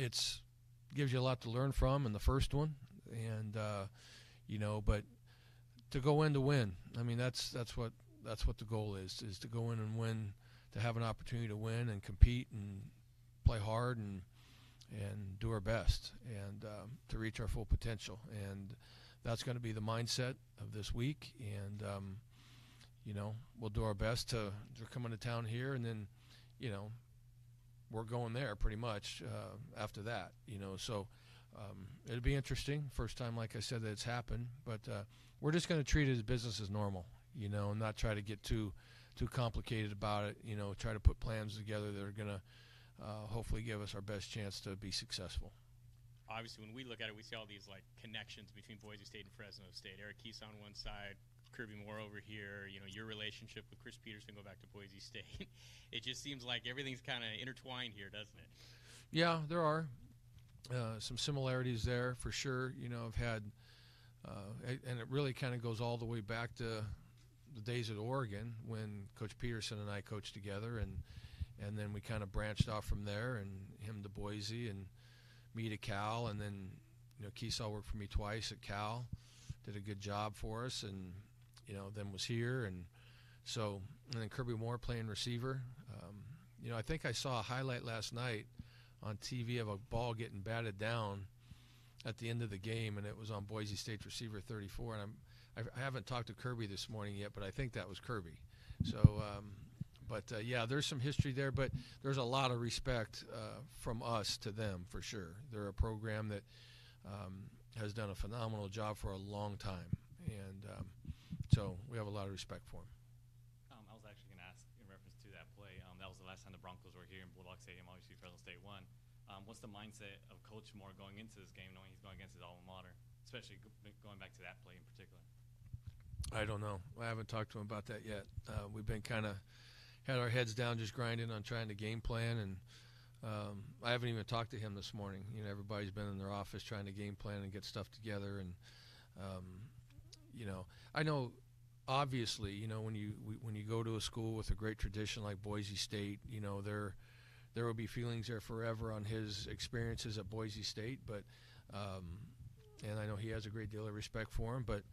it's gives you a lot to learn from in the first one, and but to go in to win. I mean, that's what the goal is to go in and win, to have an opportunity to win and compete and play hard and do our best and to reach our full potential. And that's going to be the mindset of this week. And we'll do our best to come into town here, and then we're going there pretty much after that. So it'll be interesting. First time, like I said, that it's happened, but we're just going to treat it as business as normal, and not try to get too complicated about it. Try to put plans together that are going to hopefully give us our best chance to be successful. Obviously, when we look at it, we see all these connections between Boise State and Fresno State. Eric Keese on one side, Kirby Moore over here. Your relationship with Chris Peterson go back to Boise State. It just seems like everything's kind of intertwined here, doesn't it? Yeah, there are some similarities there for sure. I've had, and it really kind of goes all the way back to the days at Oregon when Coach Peterson and I coached together, and then we kind of branched off from there, and him to Boise and me to Cal, and then Keeshaw worked for me twice at Cal, did a good job for us, and then was here, and then Kirby Moore playing receiver. I think I saw a highlight last night on TV of a ball getting batted down at the end of the game, and it was on Boise State's receiver 34. And I haven't talked to Kirby this morning yet, but I think that was Kirby. So, yeah, there's some history there, but there's a lot of respect from us to them for sure. They're a program that has done a phenomenal job for a long time, and so we have a lot of respect for them. I was actually going to ask in reference to that play. That was the last time the Broncos were here in Bulldog Stadium. Obviously, Fresno State won. What's the mindset of Coach Moore going into this game, knowing he's going against his alma mater, especially going back to that play in particular? I don't know. I haven't talked to him about that yet. We've been kind of had our heads down, just grinding on trying to game plan, and I haven't even talked to him this morning. Everybody's been in their office trying to game plan and get stuff together, and I know. Obviously, when you go to a school with a great tradition like Boise State, there will be feelings there forever on his experiences at Boise State. But and I know he has a great deal of respect for him. But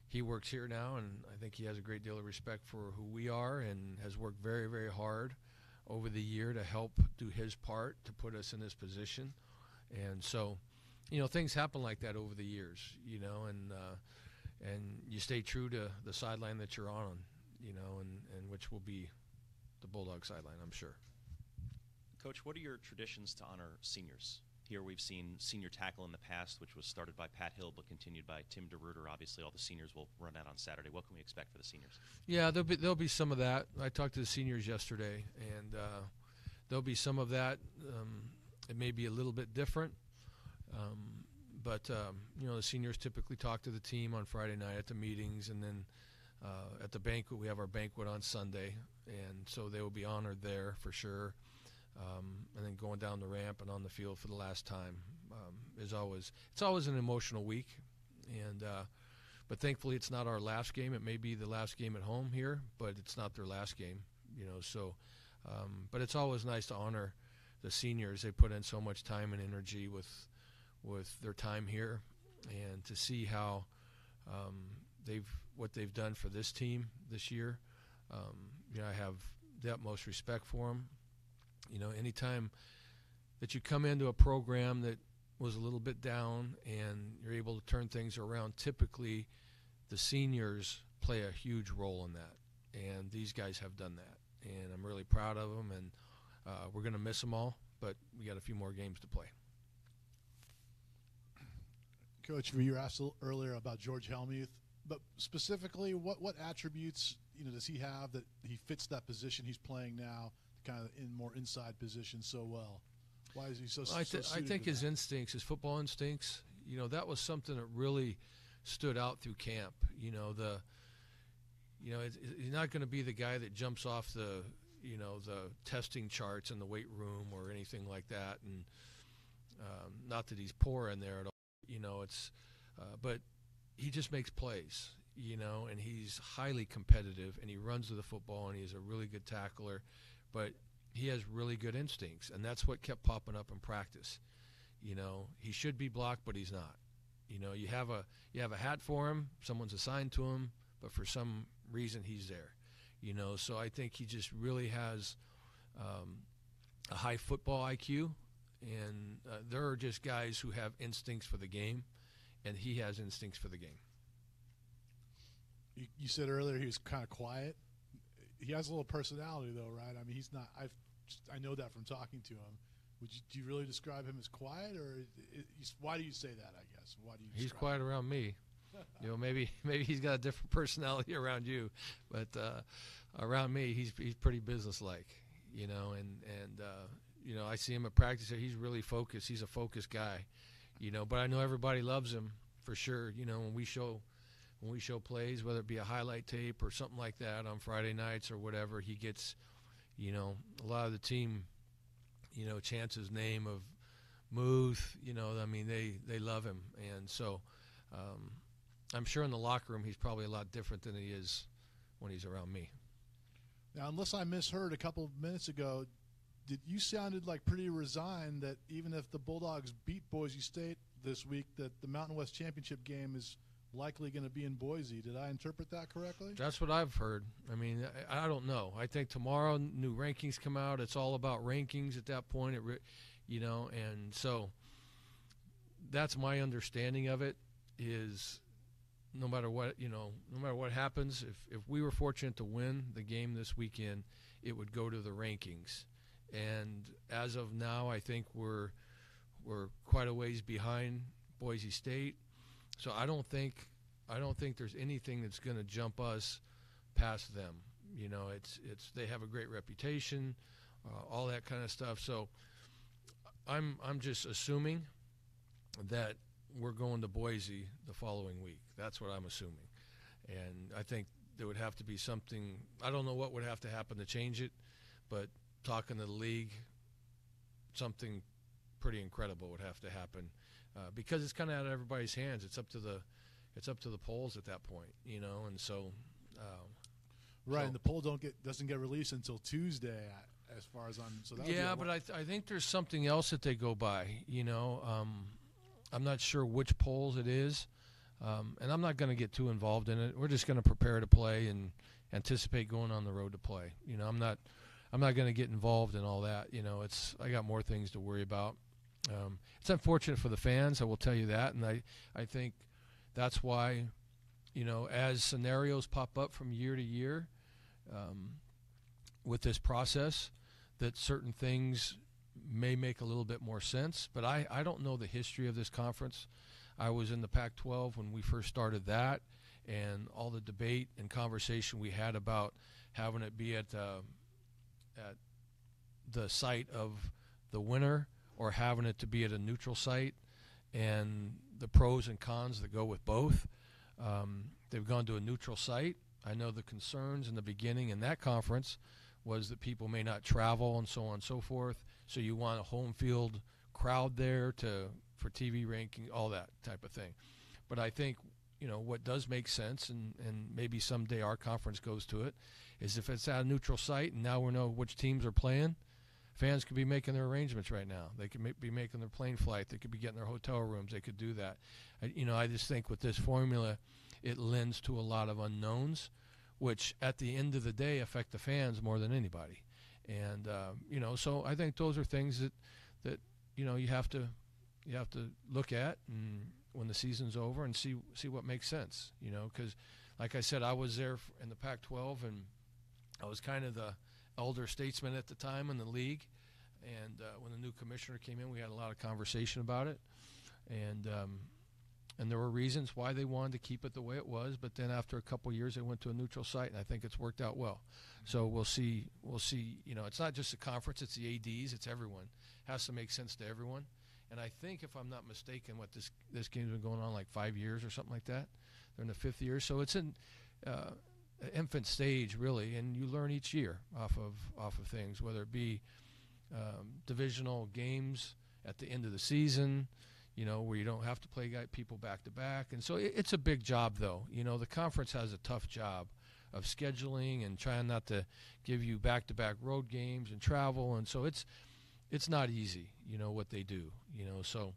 he works here now, and I think he has a great deal of respect for who we are, and has worked very, very hard over the year to help do his part to put us in this position. And so, things happen like that over the years, and you stay true to the sideline that you're on, and which will be the Bulldog sideline, I'm sure. Coach, what are your traditions to honor seniors? Here we've seen senior tackle in the past, which was started by Pat Hill but continued by Tim DeRuiter. Obviously, all the seniors will run out on Saturday. What can we expect for the seniors? Yeah, there'll be some of that. I talked to the seniors yesterday, and there'll be some of that. It may be a little bit different. But the seniors typically talk to the team on Friday night at the meetings, and then at the banquet, we have our banquet on Sunday, and so they will be honored there for sure. And then going down the ramp and on the field for the last time it's always an emotional week, and but thankfully it's not our last game. It may be the last game at home here, but it's not their last game, So, but it's always nice to honor the seniors. They put in so much time and energy with their time here, and to see how what they've done for this team this year. I have the utmost respect for them. Anytime that you come into a program that was a little bit down and you're able to turn things around, typically the seniors play a huge role in that, and these guys have done that, and I'm really proud of them, and we're going to miss them all, but we got a few more games to play. Coach, you were asked earlier about George Helmuth, but specifically, what attributes does he have that he fits that position he's playing now, kind of in more inside position so well? Why is he so? I think his instincts, his football instincts, that was something that really stood out through camp. He's not going to be the guy that jumps off the testing charts in the weight room or anything like that, and not that he's poor in there at all. But he just makes plays, and he's highly competitive, and he runs to the football, and he's a really good tackler, but he has really good instincts, and that's what kept popping up in practice. He should be blocked, but he's not. You have a hat for him, someone's assigned to him, but for some reason he's there. So I think he just really has a high football IQ, and there are just guys who have instincts for the game, and he has instincts for the game. You said earlier he was kind of quiet. He has a little personality, though, right? I mean, he's not. I know that from talking to him. Do you really describe him as quiet, or why do you say that? I guess why do you? He's quiet around me. Maybe he's got a different personality around you, but around me, he's pretty businesslike. I see him at practice. He's really focused. He's a focused guy. But I know everybody loves him for sure. When we show plays, whether it be a highlight tape or something like that on Friday nights or whatever, he gets, a lot of the team, chants his name of Muth. They love him, and so I'm sure in the locker room he's probably a lot different than he is when he's around me. Now, unless I misheard a couple of minutes ago, you sounded like pretty resigned that even if the Bulldogs beat Boise State this week, that the Mountain West Championship game is likely going to be in Boise. Did I interpret that correctly? That's what I've heard. I don't know. I think tomorrow new rankings come out. It's all about rankings at that point. And so that's my understanding of it. Is no matter what happens, if we were fortunate to win the game this weekend, it would go to the rankings. And as of now, I think we're quite a ways behind Boise State. So I don't think there's anything that's going to jump us past them. They have a great reputation, all that kind of stuff. So I'm just assuming that we're going to Boise the following week. That's what I'm assuming. And I think there would have to be something. I don't know what would have to happen to change it, but talking to the league, something pretty incredible would have to happen because it's kind of out of everybody's hands. It's up to the polls at that point, and so. Right, so, and the poll doesn't get released until Tuesday, as far as I'm. So that but I think there's something else that they go by. I'm not sure which polls it is, and I'm not going to get too involved in it. We're just going to prepare to play and anticipate going on the road to play. I'm not going to get involved in all that. I got more things to worry about. It's unfortunate for the fans, I will tell you that, and I think that's why, as scenarios pop up from year to year with this process, that certain things may make a little bit more sense. But I don't know the history of this conference. I was in the Pac-12 when we first started that, and all the debate and conversation we had about having it be at the site of the winner or having it to be at a neutral site, and the pros and cons that go with both. They've gone to a neutral site. I know the concerns in the beginning in that conference was that people may not travel and so on and so forth. So you want a home field crowd there for TV ranking, all that type of thing. But I think, what does make sense, and maybe someday our conference goes to it, is if it's at a neutral site and now we know which teams are playing, fans could be making their arrangements right now. They could be making their plane flight. They could be getting their hotel rooms. They could do that. I just think with this formula, it lends to a lot of unknowns, which at the end of the day affect the fans more than anybody. And so I think those are things that you have to look at and when the season's over and see what makes sense. Because like I said, I was there in the Pac-12 and I was kind of the elder statesman at the time in the league. And when the new commissioner came in, we had a lot of conversation about it. And there were reasons why they wanted to keep it the way it was, but then after a couple of years, they went to a neutral site, and I think it's worked out well. So we'll see. It's not just the conference; it's the ADs, it's everyone. It has to make sense to everyone. And I think, if I'm not mistaken, what this game's been going on like 5 years or something like that. They're in the 5th year, so it's in infant stage really, and you learn each year off of things, whether it be divisional games at the end of the season. Where you don't have to play people back-to-back. And so it's a big job, though. The conference has a tough job of scheduling and trying not to give you back-to-back road games and travel. And so it's it's not easy, what they do, so,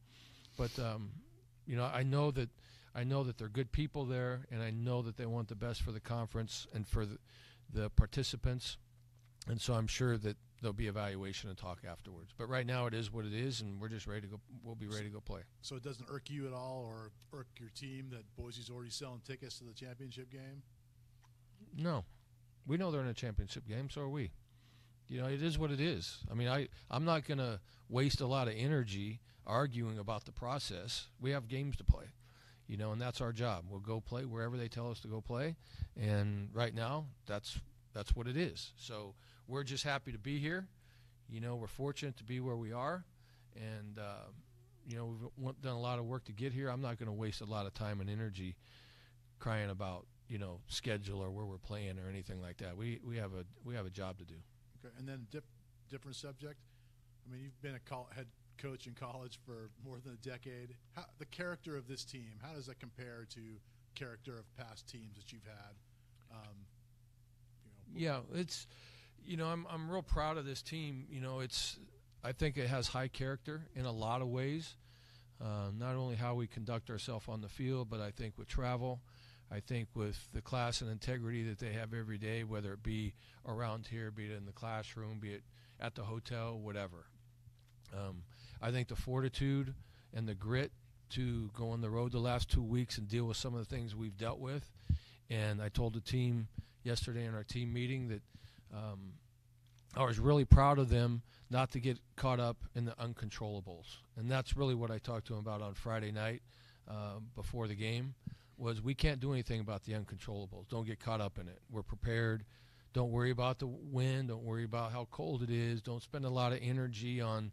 but, I know that they're good people there, and I know that they want the best for the conference and for the participants, and so I'm sure that there'll be evaluation and talk afterwards. But right now it is what it is, and we're just ready to go. We'll be ready to go play. So it doesn't irk you at all or irk your team that Boise's already selling tickets to the championship game? No. We know they're in a championship game, so are we. It is what it is. I mean, I'm not going to waste a lot of energy arguing about the process. We have games to play, and that's our job. We'll go play wherever they tell us to go play, and right now that's what it is. So we're just happy to be here. We're fortunate to be where we are, and we've done a lot of work to get here. I'm not going to waste a lot of time and energy crying about schedule or where we're playing or anything like that. We have a job to do. Okay, and then different subject. I mean, you've been a head coach in college for more than a decade. The character of this team, how does that compare to character of past teams that you've had? Yeah, it's I'm real proud of this team. I think it has high character in a lot of ways. Not only how we conduct ourselves on the field, but I think with travel, I think with the class and integrity that they have every day, whether it be around here, be it in the classroom, be it at the hotel, whatever. I think the fortitude and the grit to go on the road the last 2 weeks and deal with some of the things we've dealt with. And I told the team yesterday in our team meeting that I was really proud of them not to get caught up in the uncontrollables. And that's really what I talked to them about on Friday night before the game, was we can't do anything about the uncontrollables. Don't get caught up in it. We're prepared. Don't worry about the wind. Don't worry about how cold it is. Don't spend a lot of energy on,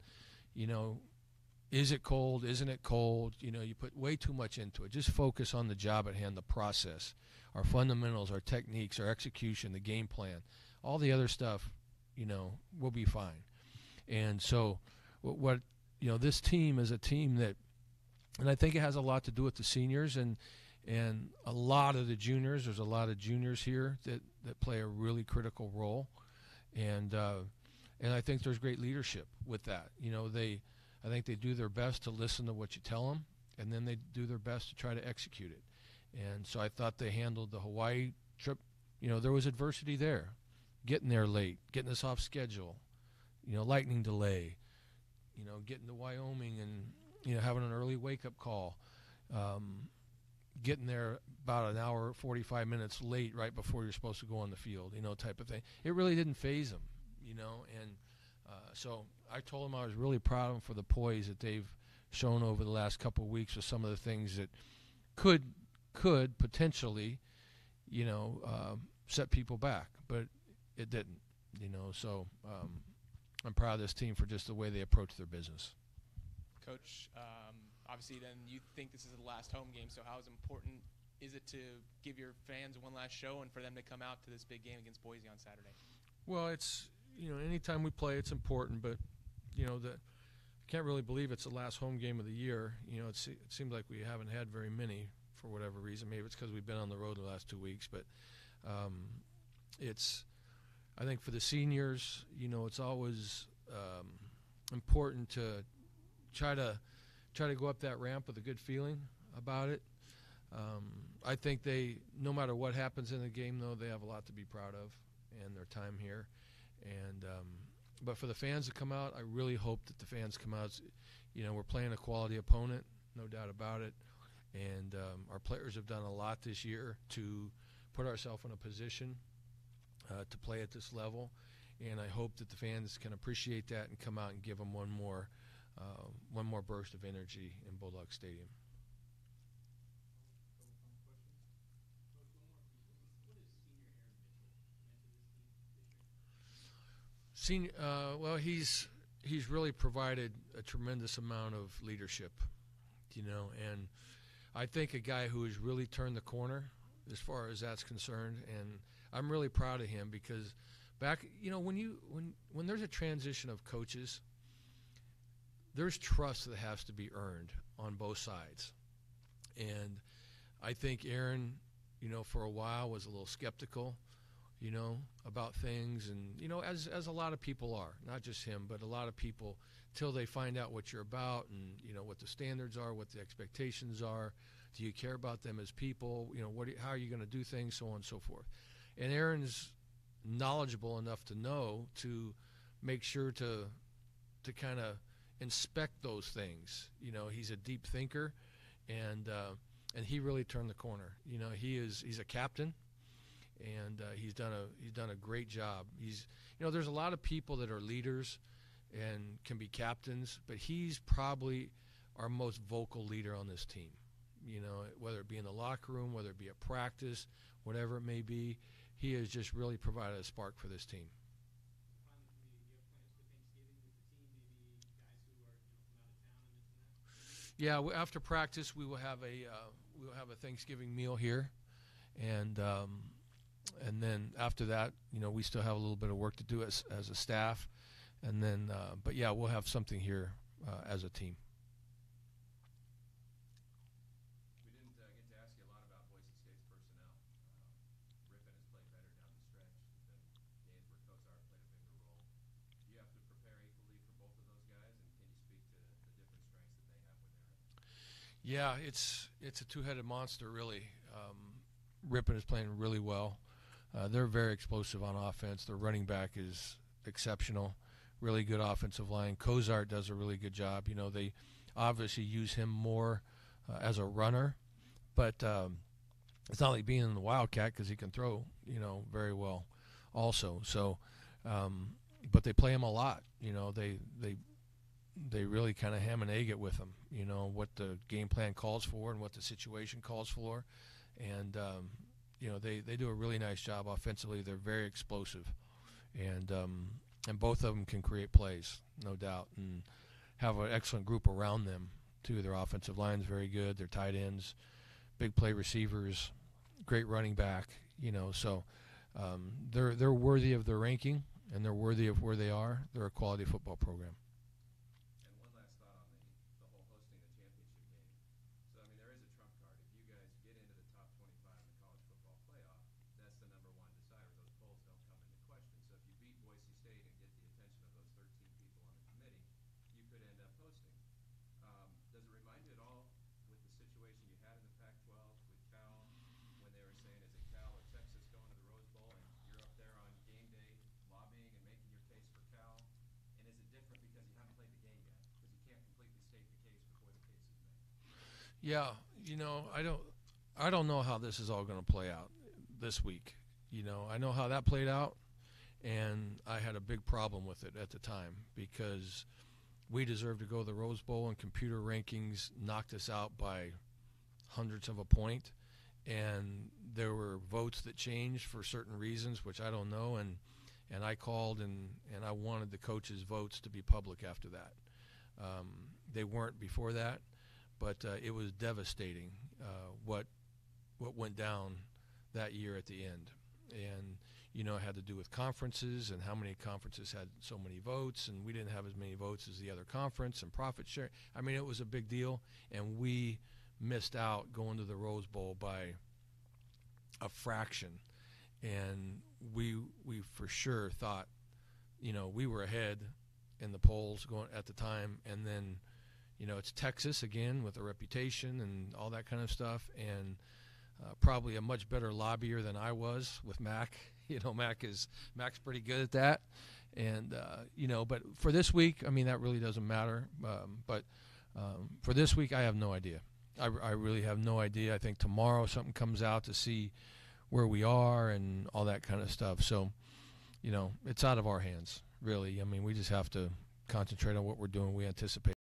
is it cold? Isn't it cold? You put way too much into it. Just focus on the job at hand, the process, our fundamentals, our techniques, our execution, the game plan. All the other stuff, we'll be fine. And so what this team is a team that, and I think it has a lot to do with the seniors and a lot of the juniors. There's a lot of juniors here that play a really critical role. And I think there's great leadership with that. I think they do their best to listen to what you tell them, and then they do their best to try to execute it. And so I thought they handled the Hawaii trip. There was adversity there, getting there late, getting us off schedule, lightning delay, getting to Wyoming and, having an early wake-up call, getting there about an hour, 45 minutes late right before you're supposed to go on the field, type of thing. It really didn't faze them, and so I told them I was really proud of them for the poise that they've shown over the last couple of weeks with some of the things that could potentially, set people back, but it didn't, so I'm proud of this team for just the way they approach their business. Coach, obviously then you think this is the last home game, so how important is it to give your fans one last show and for them to come out to this big game against Boise on Saturday? Well, it's, anytime we play, it's important, but, I can't really believe it's the last home game of the year. It seems like we haven't had very many for whatever reason. Maybe it's because we've been on the road the last 2 weeks, but I think for the seniors, it's always important to try to go up that ramp with a good feeling about it. I think no matter what happens in the game, though, they have a lot to be proud of and their time here. And but for the fans to come out, I really hope that the fans come out. We're playing a quality opponent, no doubt about it. And our players have done a lot this year to put ourselves in a position to play at this level. And I hope that the fans can appreciate that and come out and give them one more burst of energy in Bulldog Stadium. Senior, well, he's really provided a tremendous amount of leadership, and I think a guy who has really turned the corner as far as that's concerned, and I'm really proud of him because back, when there's a transition of coaches, there's trust that has to be earned on both sides, and I think Aaron, for a while was a little skeptical. about things, and as a lot of people are, not just him, but a lot of people, till they find out what you're about and what the standards are, what the expectations are. Do you care about them as people? How are you going to do things, so on and so forth. And Aaron's knowledgeable enough to know to make sure to kind of inspect those things. He's a deep thinker, and he really turned the corner. He's a captain, and he's done a great job. There's a lot of people that are leaders and can be captains, but he's probably our most vocal leader on this team. Whether it be in the locker room, whether it be at practice, whatever it may be, he has just really provided a spark for this team. Yeah, after practice we will have a Thanksgiving meal here, and then after that, we still have a little bit of work to do as a staff, and then but yeah, we'll have something here as a team. We didn't get to ask you a lot about Boise State's personnel. Rippon has played better down the stretch than games where Cozart played a bigger role. Do you have to prepare equally for both of those guys, and can you speak to the different strengths that they have with Aaron? Yeah, it's a two-headed monster, really. Rippon is playing really well. They're very explosive on offense. Their running back is exceptional, really good offensive line. Cozart does a really good job. They obviously use him more as a runner, but it's not like being in the Wildcat, because he can throw, very well also. So, but they play him a lot. They really kind of ham and egg it with him, what the game plan calls for and what the situation calls for. And, they do a really nice job offensively. They're very explosive. And both of them can create plays, no doubt, and have an excellent group around them, too. Their offensive line is very good. Their tight ends, big play receivers, great running back, So they're worthy of their ranking, and they're worthy of where they are. They're a quality football program. Yeah, I don't know how this is all going to play out this week. I know how that played out, and I had a big problem with it at the time, because we deserved to go to the Rose Bowl, and computer rankings knocked us out by hundredths of a point, and there were votes that changed for certain reasons, which I don't know, and I called and I wanted the coaches' votes to be public after that. They weren't before that. But it was devastating what went down that year at the end. And, it had to do with conferences and how many conferences had so many votes, and we didn't have as many votes as the other conference, and profit share. I mean, it was a big deal, and we missed out going to the Rose Bowl by a fraction. And we for sure thought, we were ahead in the polls going at the time, and then it's Texas again with a reputation and all that kind of stuff, and probably a much better lobbyer than I was with Mac. Mac's pretty good at that, and but for this week, I mean, that really doesn't matter. But for this week, I have no idea. I really have no idea. I think tomorrow something comes out to see where we are and all that kind of stuff. So, it's out of our hands, really. I mean, we just have to concentrate on what we're doing. We anticipate